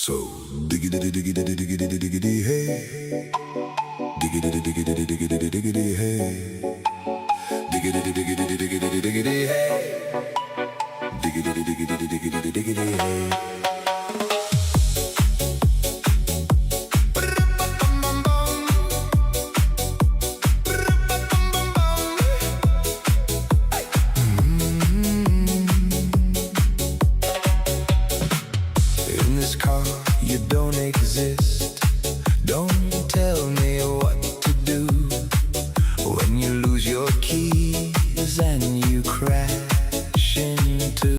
So diggity diggity diggity diggity hey, diggity diggity diggity diggity hey, diggity diggity diggity diggity hey, diggity diggity diggity diggity hey. In this car, you don't exist.